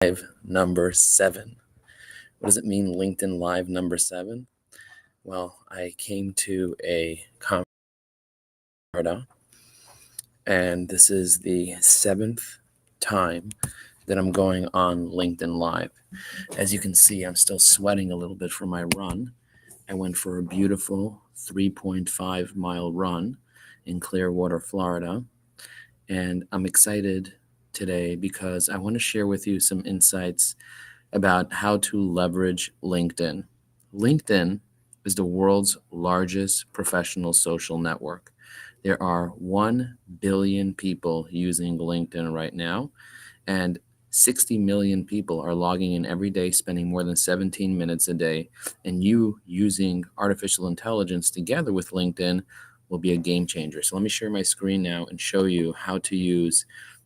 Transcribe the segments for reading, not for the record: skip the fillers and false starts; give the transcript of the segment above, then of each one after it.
Live number 7. What does it mean, LinkedIn Live number 7? Well, I came to a conference, and this is the 7th time that I'm going on LinkedIn Live. As you can see, I'm still sweating a little bit from my run. I went for a beautiful 3.5-mile run in Clearwater, Florida, and I'm excited today because I want to share with you some insights about how to leverage LinkedIn. LinkedIn is the world's largest professional social network. There are 1 billion people using LinkedIn right now, and 60 million people are logging in every day, spending more than 17 minutes a day. And you using artificial intelligence together with LinkedIn will be a game changer. So let me share my screen now and show you how to use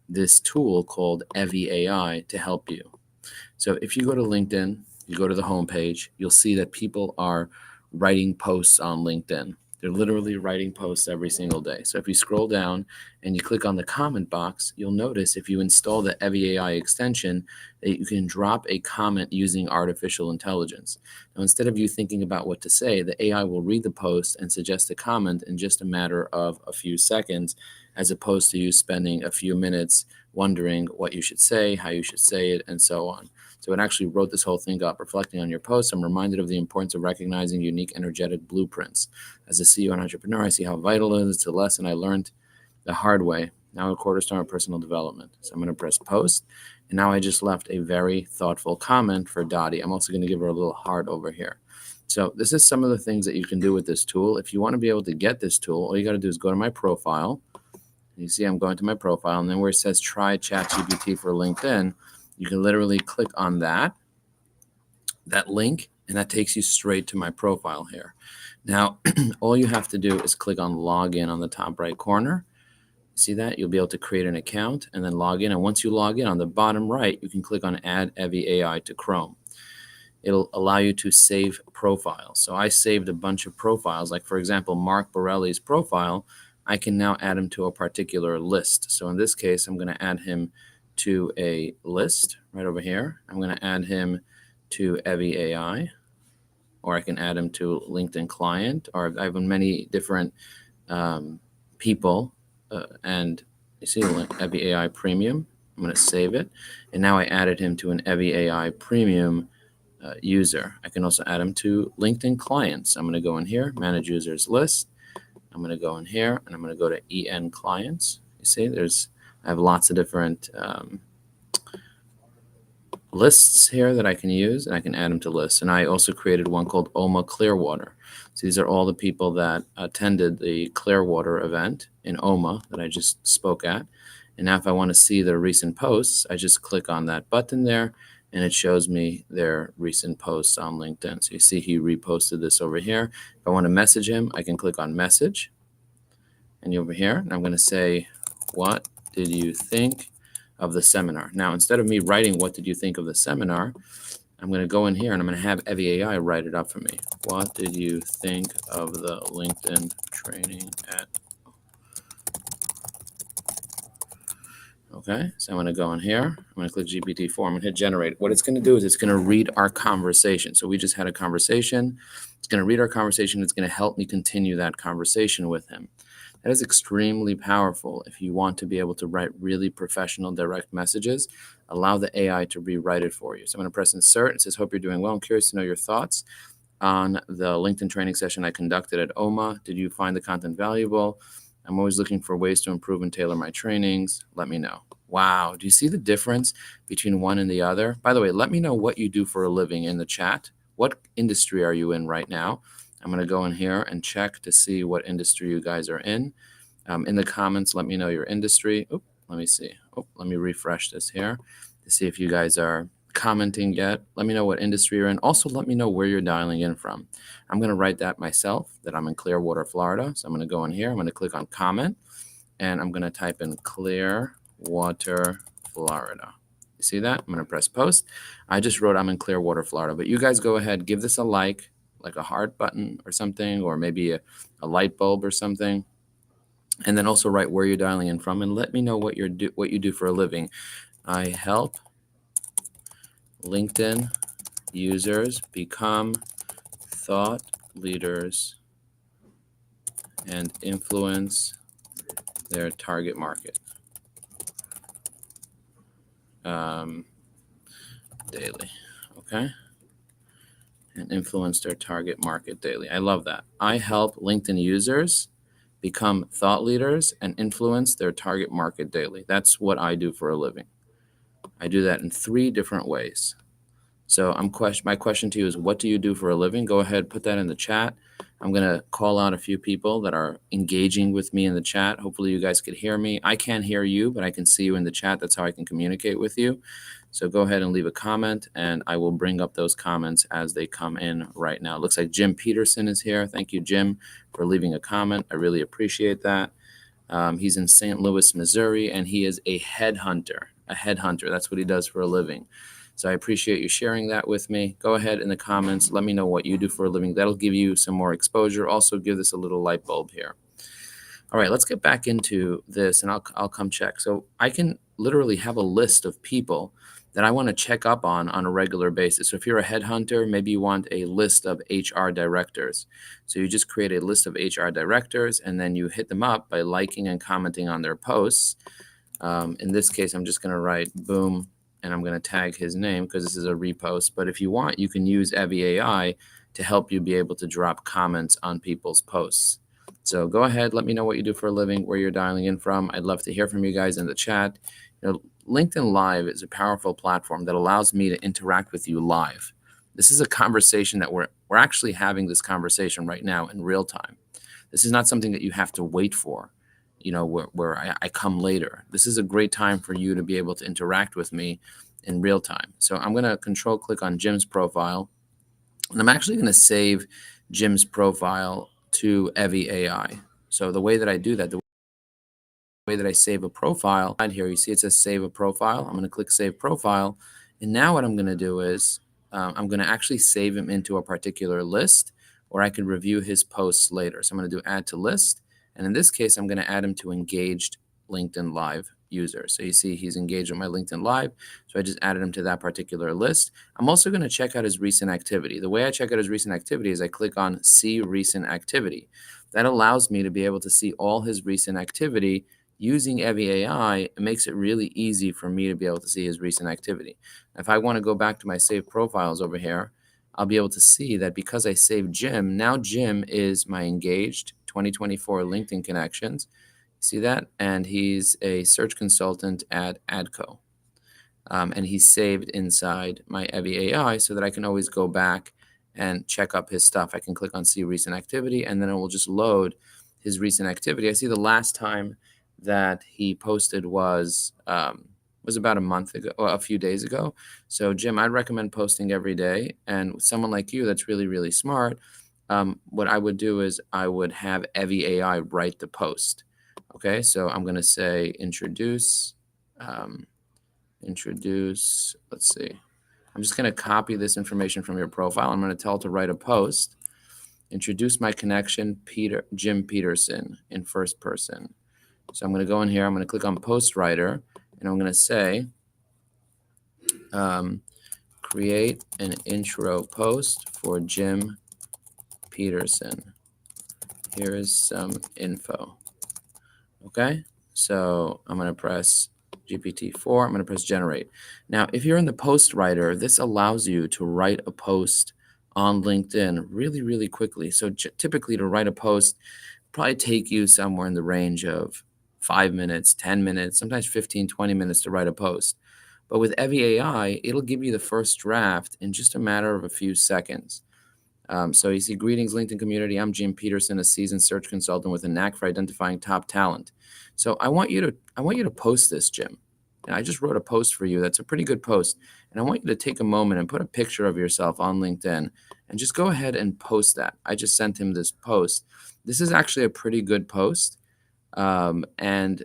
this tool called Evie AI to help you. So if you go to LinkedIn, you go to the homepage, you'll see that people are writing posts on LinkedIn. They're literally writing posts every single day. So if you scroll down and you click on the comment box, you'll notice if you install the Evie AI extension that you can drop a comment using artificial intelligence. Now, instead of you thinking about what to say, the AI will read the post and suggest a comment in just a matter of a few seconds, as opposed to you spending a few minutes wondering what you should say, how you should say it, and so on. So it actually wrote this whole thing up. Reflecting on your post, I'm reminded of the importance of recognizing unique energetic blueprints. As a CEO and entrepreneur, I see how vital it is. It's a lesson I learned the hard way. Now a cornerstone of personal development. So I'm going to press post. And now I just left a very thoughtful comment for Dottie. I'm also going to give her a little heart over here. So this is some of the things that you can do with this tool. If you want to be able to get this tool, all you got to do is go to my profile. You see I'm going to my profile, and then where it says try ChatGPT for LinkedIn, you can literally click on that link, and that takes you straight to my profile here. Now, all you have to do is click on login on the top right corner. See that? You'll be able to create an account and then log in. And once you log in, on the bottom right, you can click on Add Evie AI to Chrome. It'll allow you to save profiles. So I saved a bunch of profiles, like for example, Mark Borelli's profile. I can now add him to a particular list. So in this case, I'm going to add him to a list right over here. I'm going to add him to Evie AI, or I can add him to LinkedIn client, or I have many different people. And you see Evie AI Premium. I'm going to save it. And now I added him to an Evie AI Premium user. I can also add him to LinkedIn clients. I'm going to go in here, manage users list. I'm going to go in here and I'm going to go to EN clients. You see, I have lots of different lists here that I can use, and I can add them to lists. And I also created one called OMA Clearwater. So these are all the people that attended the Clearwater event in OMA that I just spoke at. And now if I want to see their recent posts, I just click on that button there, and it shows me their recent posts on LinkedIn. So you see he reposted this over here. If I want to message him, I can click on message. And over here, and I'm going to say, what did you think of the seminar? Now, instead of me writing, what did you think of the seminar? I'm going to go in here and I'm going to have Evie AI write it up for me. What did you think of the LinkedIn training at? Okay, so I'm going to go in here. I'm going to click GPT-4. I'm going to hit generate. What it's going to do is it's going to read our conversation. So we just had a conversation. It's going to read our conversation. It's going to help me continue that conversation with him. That is extremely powerful if you want to be able to write really professional direct messages. Allow the AI to rewrite it for you. So I'm going to press insert. It says, hope you're doing well. I'm curious to know your thoughts on the LinkedIn training session I conducted at OMA. Did you find the content valuable? I'm always looking for ways to improve and tailor my trainings. Let me know. Wow. Do you see the difference between one and the other? By the way, let me know what you do for a living in the chat. What industry are you in right now? I'm going to go in here and check to see what industry you guys are in. In the comments, let me know your industry. Oh, let me see. Oh, let me refresh this here to see if you guys are commenting yet. Let me know what industry you're in. Also, let me know where you're dialing in from. I'm going to write that myself, that I'm in Clearwater, Florida. So I'm going to go in here. I'm going to click on comment, and I'm going to type in Clearwater, Florida. You see that? I'm going to press post. I just wrote I'm in Clearwater, Florida. But you guys go ahead, give this a like a heart button or something, or maybe a light bulb or something. And then also write where you're dialing in from, and let me know what you do for a living. I help LinkedIn users become thought leaders and influence their target market daily. Okay. And influence their target market daily. I love that. I help LinkedIn users become thought leaders and influence their target market daily. That's what I do for a living. I do that in 3 different ways. So my question to you is, what do you do for a living? Go ahead, put that in the chat. I'm going to call out a few people that are engaging with me in the chat. Hopefully you guys could hear me. I can't hear you, but I can see you in the chat. That's how I can communicate with you. So go ahead and leave a comment, and I will bring up those comments as they come in right now. It looks like Jim Peterson is here. Thank you, Jim, for leaving a comment. I really appreciate that. He's in St. Louis, Missouri, and he is a headhunter. A headhunter. That's what he does for a living. So I appreciate you sharing that with me. Go ahead in the comments. Let me know what you do for a living. That'll give you some more exposure. Also give this a little light bulb here. All right, let's get back into this, and I'll come check. So I can literally have a list of people that I want to check up on a regular basis. So if you're a headhunter, maybe you want a list of HR directors. So you just create a list of HR directors, and then you hit them up by liking and commenting on their posts. In this case, I'm just going to write boom, and I'm going to tag his name because this is a repost. But if you want, you can use Evie AI to help you be able to drop comments on people's posts. So go ahead, let me know what you do for a living, where you're dialing in from. I'd love to hear from you guys in the chat. LinkedIn Live is a powerful platform that allows me to interact with you live. This is a conversation that we're actually having this conversation right now in real time. This is not something that you have to wait for, where I come later. This is a great time for you to be able to interact with me in real time. So I'm going to control click on Jim's profile, and I'm actually going to save Jim's profile to Evie AI. So the way that I do that, the way that I save a profile, right here, you see it says save a profile. I'm going to click save profile. And now what I'm going to do is I'm going to actually save him into a particular list where I can review his posts later. So I'm going to do add to list. And in this case, I'm going to add him to engaged LinkedIn Live user. So you see he's engaged with my LinkedIn Live. So I just added him to that particular list. I'm also going to check out his recent activity. The way I check out his recent activity is I click on see recent activity. That allows me to be able to see all his recent activity. Using Evie AI, it makes it really easy for me to be able to see his recent activity. If I want to go back to my saved profiles over here, I'll be able to see that because I saved Jim, now Jim is my engaged 2024 LinkedIn connections. See that? And he's a search consultant at ADCO. And he's saved inside my Evie AI so that I can always go back and check up his stuff. I can click on see recent activity, and then it will just load his recent activity. I see the last time that he posted was about a month ago, or a few days ago. So Jim, I'd recommend posting every day. And with someone like you that's really, really smart, what I would do is I would have Evie AI write the post. Okay, so I'm going to say introduce, let's see. I'm just going to copy this information from your profile. I'm going to tell it to write a post. Introduce my connection, Jim Peterson, in first person. So I'm going to go in here. I'm going to click on post writer, and I'm going to say, create an intro post for Jim Peterson. Here is some info. Okay, so I'm going to press GPT-4. I'm going to press generate. Now, if you're in the post writer, this allows you to write a post on LinkedIn really, really quickly. So typically to write a post probably take you somewhere in the range of 5 minutes, 10 minutes, sometimes 15, 20 minutes to write a post. But with Evie AI, it'll give you the first draft in just a matter of a few seconds. So you see, greetings, LinkedIn community. I'm Jim Peterson, a seasoned search consultant with a knack for identifying top talent. So I want you to post this, Jim. And I just wrote a post for you. That's a pretty good post. And I want you to take a moment and put a picture of yourself on LinkedIn and just go ahead and post that. I just sent him this post. This is actually a pretty good post. And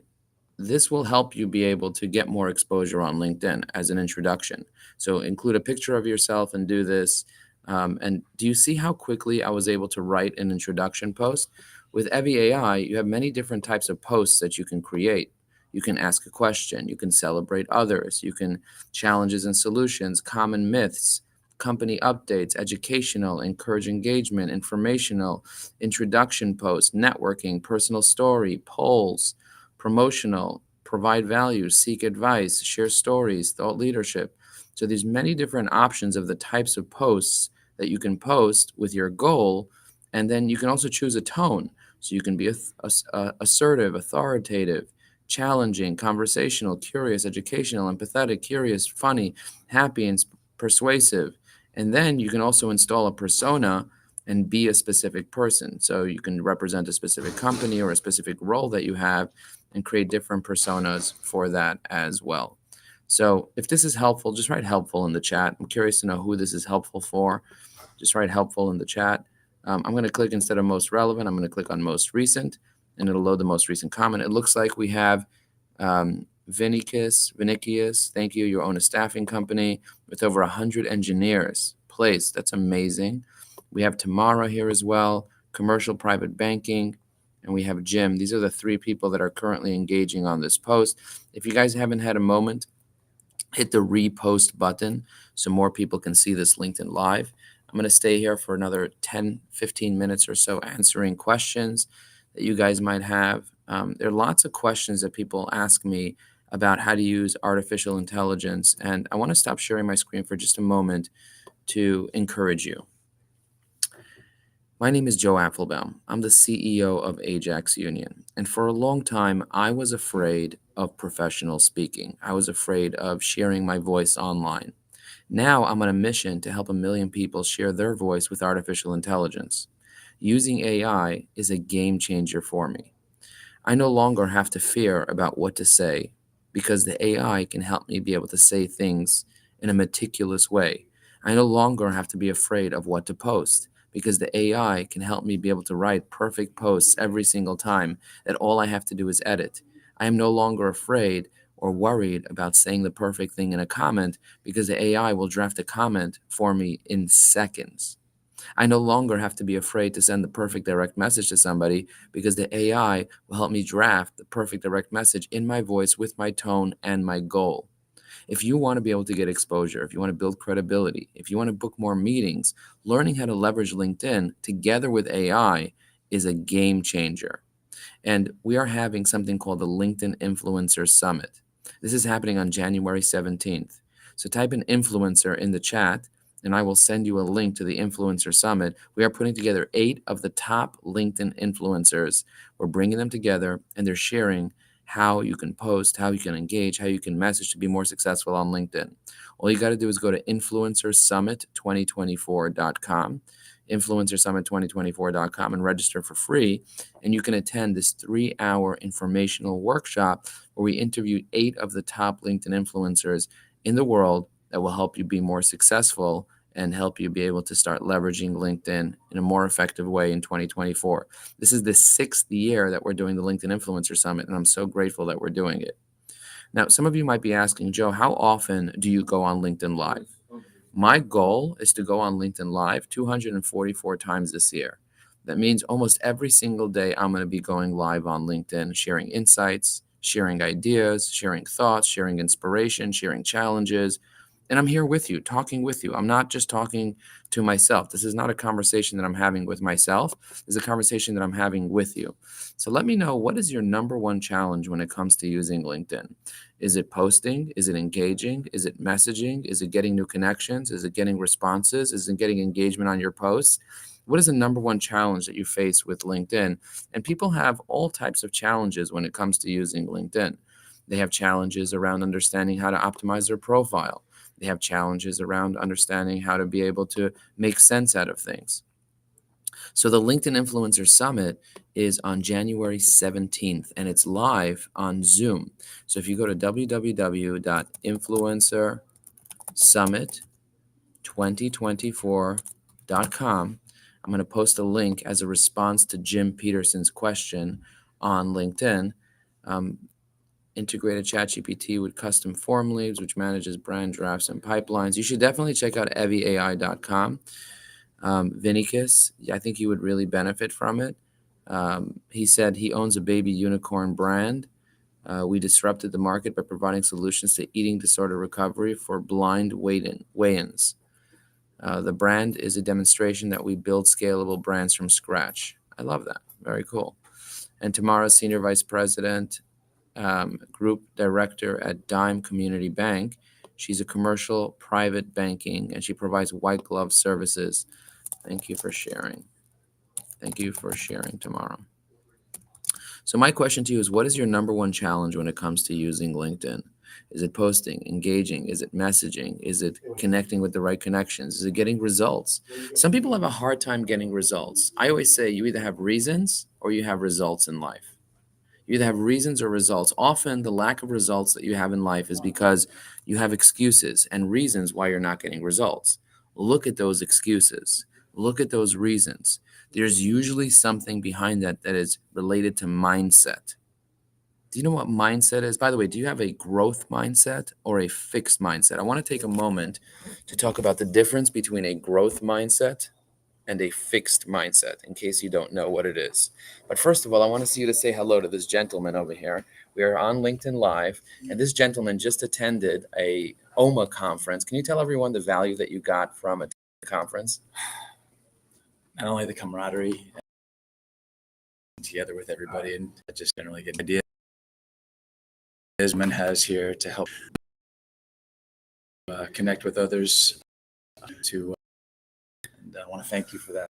this will help you be able to get more exposure on LinkedIn as an introduction. So include a picture of yourself and do this. And do you see how quickly I was able to write an introduction post? With Evie AI, you have many different types of posts that you can create. You can ask a question. You can celebrate others. You can challenges and solutions, common myths, company updates, educational, encourage engagement, informational, introduction posts, networking, personal story, polls, promotional, provide value, seek advice, share stories, thought leadership. So there's many different options of the types of posts that you can post with your goal, and then you can also choose a tone. So you can be assertive, authoritative, challenging, conversational, curious, educational, empathetic, curious, funny, happy, and persuasive. And then you can also install a persona and be a specific person. So you can represent a specific company or a specific role that you have and create different personas for that as well. So if this is helpful, just write helpful in the chat. I'm curious to know who this is helpful for. Just write helpful in the chat. I'm going to click, instead of most relevant, I'm going to click on most recent, and it'll load the most recent comment. It looks like we have Vinicius, thank you. You own a staffing company with over 100 engineers placed. That's amazing. We have Tamara here as well, commercial private banking, and we have Jim. These are the three people that are currently engaging on this post. If you guys haven't had a moment, hit the repost button so more people can see this LinkedIn Live. I'm going to stay here for another 10, 15 minutes or so answering questions that you guys might have. There are lots of questions that people ask me about how to use artificial intelligence, and I want to stop sharing my screen for just a moment to encourage you. My name is Joe Apfelbaum. I'm the CEO of Ajax Union. And for a long time, I was afraid of professional speaking. I was afraid of sharing my voice online. Now I'm on a mission to help 1 million people share their voice with artificial intelligence. Using AI is a game changer for me. I no longer have to fear about what to say because the AI can help me be able to say things in a meticulous way. I no longer have to be afraid of what to post because the AI can help me be able to write perfect posts every single time that all I have to do is edit. I am no longer afraid or worried about saying the perfect thing in a comment because the AI will draft a comment for me in seconds. I no longer have to be afraid to send the perfect direct message to somebody because the AI will help me draft the perfect direct message in my voice with my tone and my goal. If you want to be able to get exposure, if you want to build credibility, if you want to book more meetings, learning how to leverage LinkedIn together with AI is a game changer. And we are having something called the LinkedIn Influencer Summit. This is happening on January 17th. So type in influencer in the chat, and I will send you a link to the Influencer Summit. We are putting together 8 of the top LinkedIn influencers. We're bringing them together, and they're sharing how you can post, how you can engage, how you can message to be more successful on LinkedIn. All you got to do is go to influencersummit2024.com, influencersummit2024.com, and register for free. And you can attend this 3-hour informational workshop where we interviewed 8 of the top LinkedIn influencers in the world that will help you be more successful and help you be able to start leveraging LinkedIn in a more effective way in 2024. This is the 6th year that we're doing the LinkedIn Influencer Summit, and I'm so grateful that we're doing it. Now, some of you might be asking, Joe, how often do you go on LinkedIn Live? My goal is to go on LinkedIn Live 244 times this year. That means almost every single day I'm going to be going live on LinkedIn, sharing insights, sharing ideas, sharing thoughts, sharing inspiration, sharing challenges. And I'm here with you, talking with you. I'm not just talking to myself. This is not a conversation that I'm having with myself. This is a conversation that I'm having with you. So let me know, what is your number one challenge when it comes to using LinkedIn? Is it posting? Is it engaging? Is it messaging? Is it getting new connections? Is it getting responses? Is it getting engagement on your posts? What is the number one challenge that you face with LinkedIn? And people have all types of challenges when it comes to using LinkedIn. They have challenges around understanding how to optimize their profile. They have challenges around understanding how to be able to make sense out of things. So the LinkedIn Influencer Summit is on January 17th, and it's live on Zoom. So if you go to www.influencersummit2024.com, I'm going to post a link as a response to Jim Peterson's question on LinkedIn. Integrated ChatGPT with custom form leads, which manages brand drafts and pipelines. You should definitely check out eviai.com. Vinicius, I think you would really benefit from it. He said he owns a baby unicorn brand. We disrupted the market by providing solutions to eating disorder recovery for blind weigh-ins. The brand is a demonstration that we build scalable brands from scratch. I love that. Very cool. And Tamara's Senior Vice President, Group Director at Dime Community Bank. She's a commercial private banking, and she provides white glove services. Thank you for sharing. Thank you for sharing, Tamara. So my question to you is, what is your number one challenge when it comes to using LinkedIn? Is it posting, engaging? Is it messaging? Is it connecting with the right connections? Is it getting results? Some people have a hard time getting results. I always say you either have reasons or you have results in life. You either have reasons or results. Often the lack of results that you have in life is because you have excuses and reasons why you're not getting results. Look at those excuses. Look at those reasons. There's usually something behind that that is related to mindset. Do you know what mindset is? By the way, do you have a growth mindset or a fixed mindset? I want to take a moment to talk about the difference between a growth mindset and a fixed mindset, in case you don't know what it is. But first of all, I want to see you to say hello to this gentleman over here. We are on LinkedIn Live, and this gentleman just attended a OMA conference. Can you tell everyone the value that you got from a conference? Not only the camaraderie together with everybody, and just generally get an idea man has here to help connect with others. And I want to thank you for that.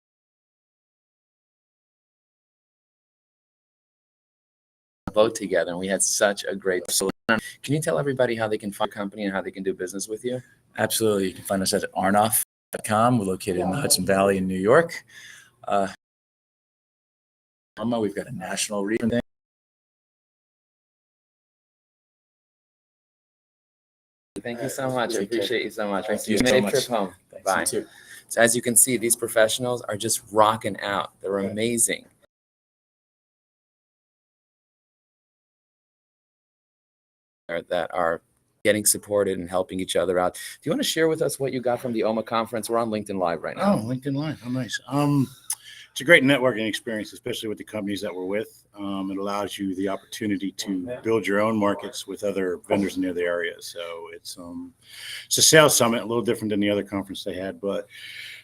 Both together, and we had such a great. Can you tell everybody how they can find your company and how they can do business with you? Absolutely. You can find us at arnoff.com. We're located in the Hudson Valley in New York. We've got a national region thing. Thank you so much. I appreciate you so much. Thank you so much. Trip home. Thanks. Bye. You too. So as you can see, these professionals are just rocking out. They're amazing. That are getting supported and helping each other out. Do you want to share with us what you got from the OMA conference? We're on LinkedIn Live right now. Oh, LinkedIn Live. Oh, nice. It's a great networking experience, especially with the companies that we're with. It allows you the opportunity to build your own markets with other vendors in the other areas. So it's a sales summit, a little different than the other conference they had, but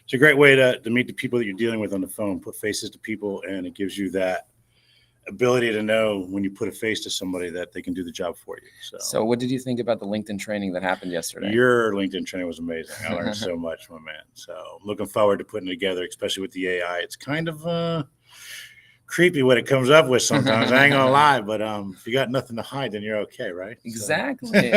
it's a great way to meet the people that you're dealing with on the phone, put faces to people, and it gives you that ability to know when you put a face to somebody that they can do the job for you. So what did you think about the LinkedIn training that happened yesterday? Your LinkedIn training was amazing. I learned so much, my man. So looking forward to putting it together, especially with the AI. It's kind of creepy what it comes up with sometimes. I ain't gonna lie, but if you got nothing to hide, then you're okay, right? Exactly.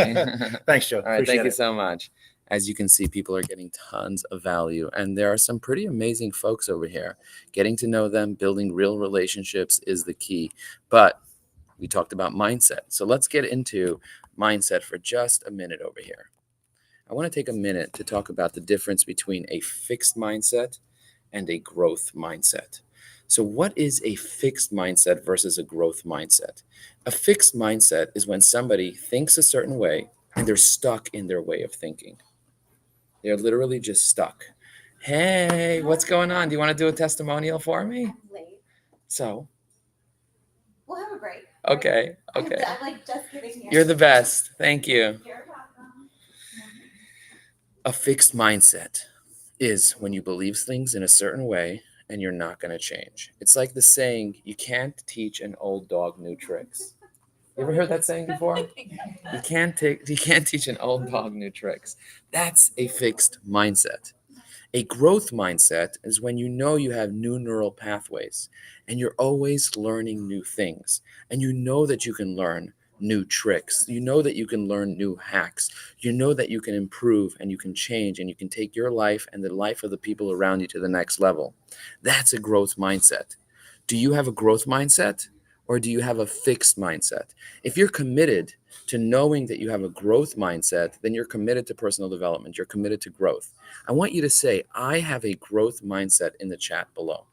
Thanks, Joe. All right, thank you so much. As you can see, people are getting tons of value, and there are some pretty amazing folks over here. Getting to know them, building real relationships is the key. But we talked about mindset. So let's get into mindset for just a minute over here. I want to take a minute to talk about the difference between a fixed mindset and a growth mindset. So what is a fixed mindset versus a growth mindset? A fixed mindset is when somebody thinks a certain way and they're stuck in their way of thinking. They're literally just stuck. Hey, what's going on? Do you want to do a testimonial for me? I'm late. So, We'll have a break. okay. I'm like just getting here. You're the best. Thank you. You're welcome. A fixed mindset is when you believe things in a certain way and you're not going to change. It's like the saying, you can't teach an old dog new tricks. You ever heard that saying before? You can't teach an old dog new tricks. That's a fixed mindset. A growth mindset is when you know you have new neural pathways and you're always learning new things, and you know that you can learn new tricks. You know that you can learn new hacks. You know that you can improve and you can change and you can take your life and the life of the people around you to the next level. That's a growth mindset. Do you have a growth mindset? Or do you have a fixed mindset? If you're committed to knowing that you have a growth mindset, then you're committed to personal development. You're committed to growth. I want you to say, I have a growth mindset in the chat below.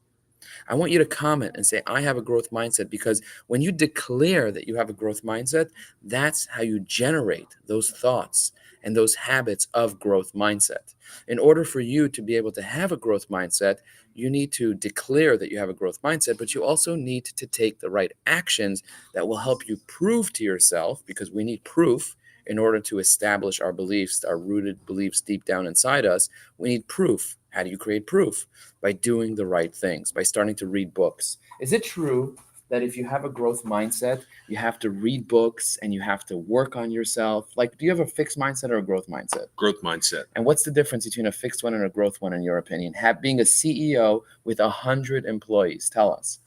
I want you to comment and say, I have a growth mindset, because when you declare that you have a growth mindset, that's how you generate those thoughts and those habits of growth mindset. In order for you to be able to have a growth mindset, you need to declare that you have a growth mindset, but you also need to take the right actions that will help you prove to yourself, because we need proof in order to establish our beliefs, our rooted beliefs deep down inside us. We need proof. How do you create proof? By doing the right things, by starting to read books. Is it true that if you have a growth mindset, you have to read books and you have to work on yourself? Like, do you have a fixed mindset or a growth mindset? Growth mindset. And what's the difference between a fixed one and a growth one, in your opinion? Being a CEO with 100 employees, tell us.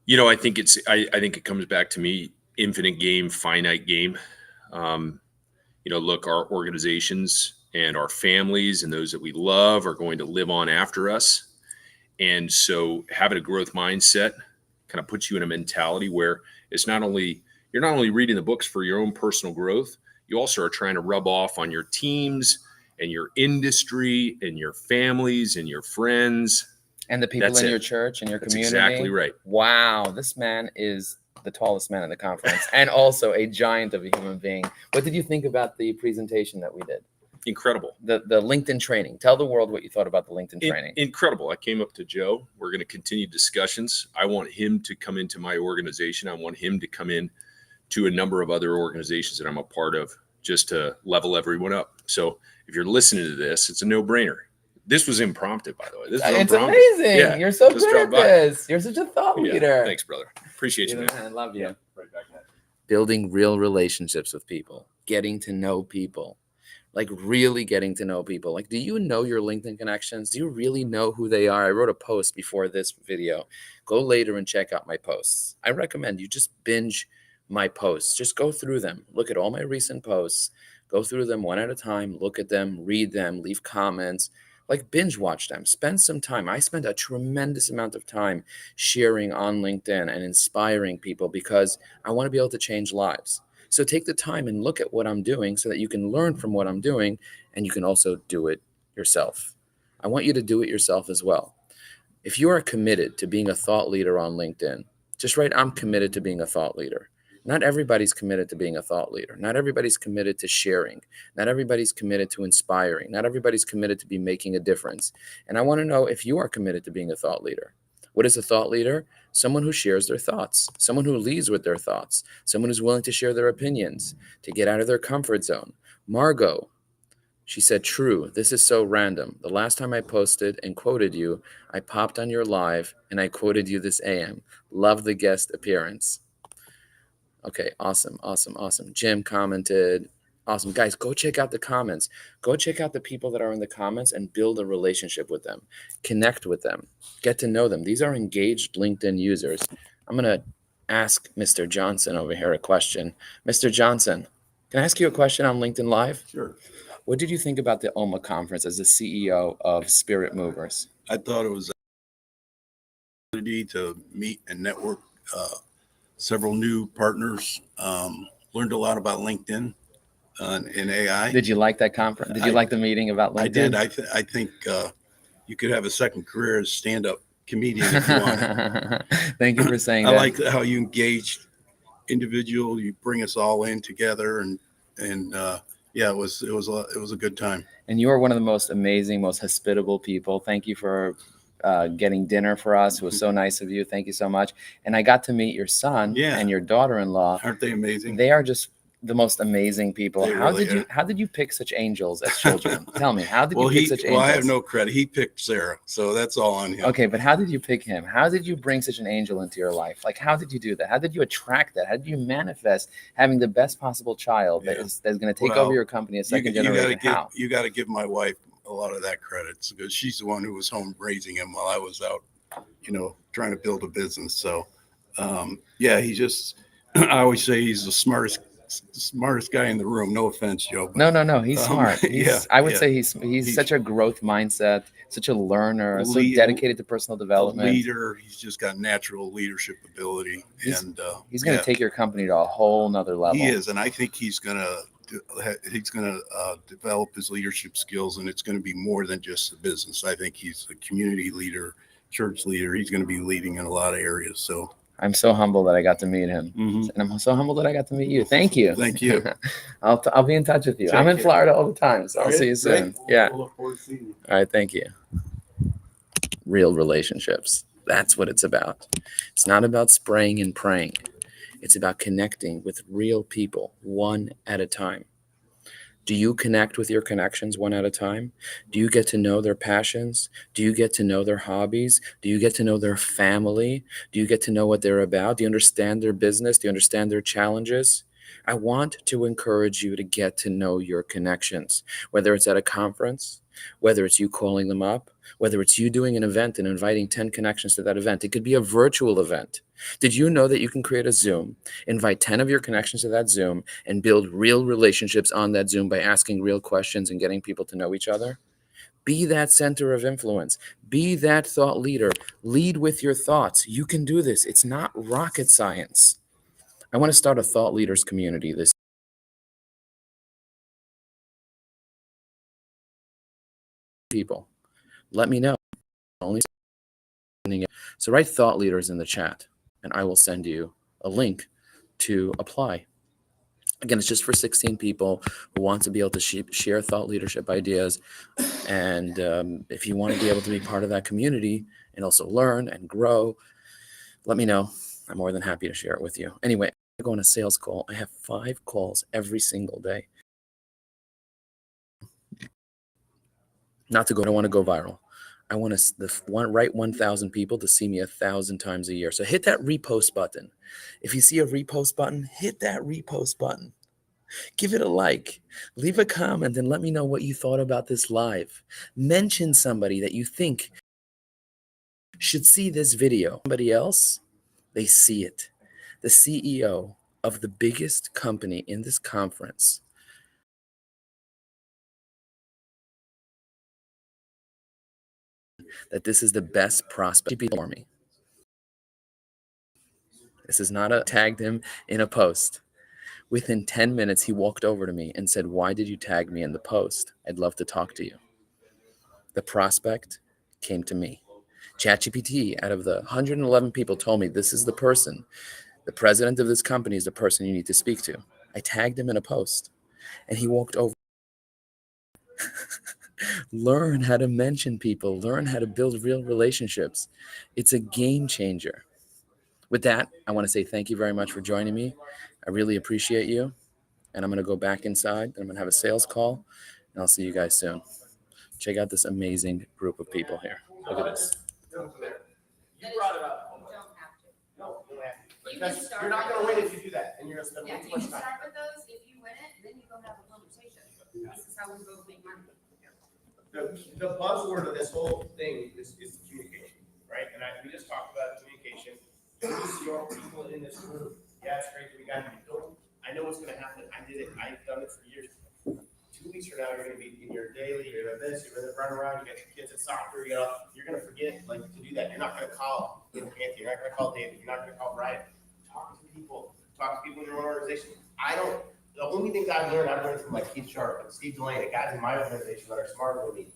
I think I think it comes back to me, infinite game, finite game. Look, our organizations and our families and those that we love are going to live on after us. And so having a growth mindset kind of puts you in a mentality where you're not only reading the books for your own personal growth, you also are trying to rub off on your teams and your industry and your families and your friends. And the people That's in it. your church and your That's community. exactly right. Wow, this man is the tallest man in the conference and also a giant of a human being. What did you think about the presentation that we did? Incredible. The LinkedIn training. Tell the world what you thought about the LinkedIn training. Incredible. I came up to Joe. We're going to continue discussions. I want him to come into my organization. I want him to come in to a number of other organizations that I'm a part of, just to level everyone up. So if you're listening to this, it's a no-brainer. This was impromptu, by the way. This was It's impromptu. amazing. Yeah, You're so just good at drop by. this. You're such a thought Yeah, leader. thanks, brother. Appreciate you, man. I love you. Yeah, right back at you. Building real relationships with people, getting to know people, like really getting to know people. Like, do you know your LinkedIn connections? Do you really know who they are? I wrote a post before this video. Go later and check out my posts. I recommend you just binge my posts. Just go through them. Look at all my recent posts. Go through them one at a time. Look at them, read them, leave comments. Like, binge watch them. Spend some time. I spend a tremendous amount of time sharing on LinkedIn and inspiring people because I want to be able to change lives. So take the time and look at what I'm doing so that you can learn from what I'm doing, and you can also do it yourself. I want you to do it yourself as well. If you are committed to being a thought leader on LinkedIn, just write, I'm committed to being a thought leader. Not everybody's committed to being a thought leader. Not everybody's committed to sharing. Not everybody's committed to inspiring. Not everybody's committed to be making a difference. And I want to know if you are committed to being a thought leader. What is a thought leader? Someone who shares their thoughts, someone who leads with their thoughts, someone who's willing to share their opinions, to get out of their comfort zone. Margot, she said, true, this is so random. The last time I posted and quoted you, I popped on your live and I quoted you this AM. Love the guest appearance. Okay, awesome. Jim commented. Awesome. Guys, go check out the comments. Go check out the people that are in the comments and build a relationship with them. Connect with them. Get to know them. These are engaged LinkedIn users. I'm going to ask Mr. Johnson over here a question. Mr. Johnson, can I ask you a question on LinkedIn Live? Sure. What did you think about the OMA conference as the CEO of Spirit Movers? I thought it was an opportunity to meet and network several new partners. Learned a lot about LinkedIn and AI. Did you like that conference? Did you like the meeting about LinkedIn? I did. I think you could have a second career as stand-up comedian if you want. Thank you for saying I that. like how you engage individual. You bring us all in together, and yeah, it was a good time. And you are one of the most amazing, most hospitable people. Thank you for getting dinner for us. It was so nice of you. Thank you so much. And I got to meet your son and your daughter-in-law. Aren't they amazing? They are just the most amazing people. They How really did you are. how did you pick such angels as children? Tell me, how did you pick such angels? Well, I have no credit. He picked Sarah, so that's all on him. Okay, but how did you pick him? How did you bring such an angel into your life? Like, how did you do that? How did you attract that? How did you manifest having the best possible child that's going to take over your company, a second generation? How? You got to give my wife a lot of that credit because she's the one who was home raising him while I was out, trying to build a business. So, yeah, he just, I always say he's the smartest guy in the room. No offense, Joe. No. He's smart. I would say he's such a growth mindset, such a learner, so dedicated to personal development. Leader. He's just got natural leadership ability, he's going to take your company to a whole nother level. He is, and I think he's going to develop his leadership skills, and it's going to be more than just the business. I think he's a community leader, church leader. He's going to be leading in a lot of areas. So I'm so humble that I got to meet him. Mhm. And I'm so humbled that I got to meet you. Thank you. Thank you. I'll be in touch with you. Take I'm in care. Florida all the time, so Are I'll you? see you soon. Great. Yeah. We'll look forward to seeing you. All right. Thank you. Real relationships. That's what it's about. It's not about spraying and praying. It's about connecting with real people one at a time. Do you connect with your connections one at a time? Do you get to know their passions? Do you get to know their hobbies? Do you get to know their family? Do you get to know what they're about? Do you understand their business? Do you understand their challenges? I want to encourage you to get to know your connections, whether it's at a conference, whether it's you calling them up, whether it's you doing an event and inviting 10 connections to that event. It could be a virtual event. Did you know that you can create a Zoom, invite 10 of your connections to that Zoom, and build real relationships on that Zoom by asking real questions and getting people to know each other? Be that center of influence. Be that thought leader. Lead with your thoughts. You can do this. It's not rocket science. I want to start a thought leaders community this people. Let me know. Only so write thought leaders in the chat and I will send you a link to apply. Again, it's just for 16 people who want to be able to share thought leadership ideas. And if you want to be able to be part of that community and also learn and grow, let me know. I'm more than happy to share it with you. Anyway, I go on a sales call. I have 5 calls every single day. Not to go, I don't want to go viral. I want to write 1,000 people to see me 1,000 times a year. So hit that repost button. If you see a repost button, hit that repost button. Give it a like, leave a comment, and let me know what you thought about this live. Mention somebody that you think should see this video. Somebody else, they see it. The CEO of the biggest company in this conference that this is the best prospect for me. This is not a tagged him in a post. Within 10 minutes, he walked over to me and said, "Why did you tag me in the post? I'd love to talk to you." The prospect came to me. ChatGPT, out of the 111 people, told me this is the person, the president of this company is the person you need to speak to. I tagged him in a post and he walked over. Learn how to mention people, learn how to build real relationships. It's a game changer. With that, I want to say thank you very much for joining me. I really appreciate you. And I'm going to go back inside. I'm going to have a sales call and I'll see you guys soon. Check out this amazing group of people here. Look at this. You brought it up. You don't have to. No, you don't have to. You can Because start you're not with gonna win those. if you do that, and you're gonna spend Yeah, way too you can much time. start with those, if you win it, then you go have a conversation. This is how we both make money. The buzzword of this whole thing is communication, right? And we just talked about communication. Who's your people in this room? Yeah, it's great that we got you. I know what's gonna happen. I did it. I've done it for years. 2 weeks from now, you're gonna be in your daily, you're gonna this, you're gonna run around, you got your kids at soccer, you're gonna forget like to do that. You're not gonna call Anthony, you're not gonna call David, you're not gonna call Brian. Talk to people in your own organization. The only things I've learned from like Keith Sharp and Steve Delaney, guys in my organization that are smarter than me.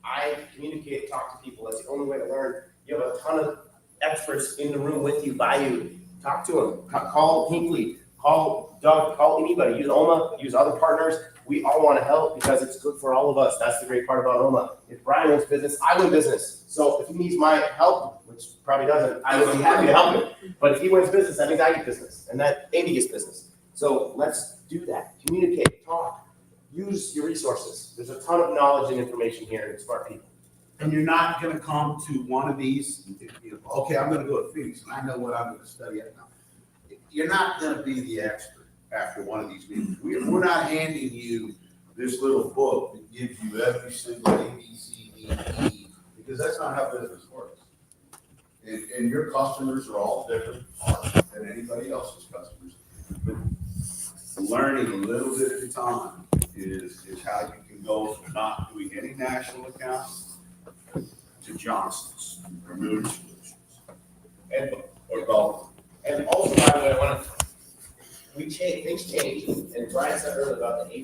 I communicate, talk to people. That's the only way to learn. You have a ton of experts in the room with you, by you. Talk to them. Call Hinkley, call Doug, call anybody. Use OMA, use other partners. We all want to help because it's good for all of us. That's the great part about OMA. If Brian wins business, I win business. So if he needs my help, which probably doesn't, I would be happy to help him. But if he wins business, that means I get business, and that Andy gets business. So let's do that. Communicate, talk, use your resources. There's a ton of knowledge and information here, and smart people. And you're not gonna come to one of these, and think, okay, I'm gonna go to Phoenix, and I know what I'm gonna study at now. You're not gonna be the expert after one of these meetings. We're not handing you this little book that gives you every single A, B, C, D, E, because that's not how business works. And your customers are all different than anybody else's customers. But learning a little bit at a time is how you can go from not doing any national accounts to Johnson's or Moody Solutions And or Gulf. And also, by the way, things change, and Brian said earlier about the age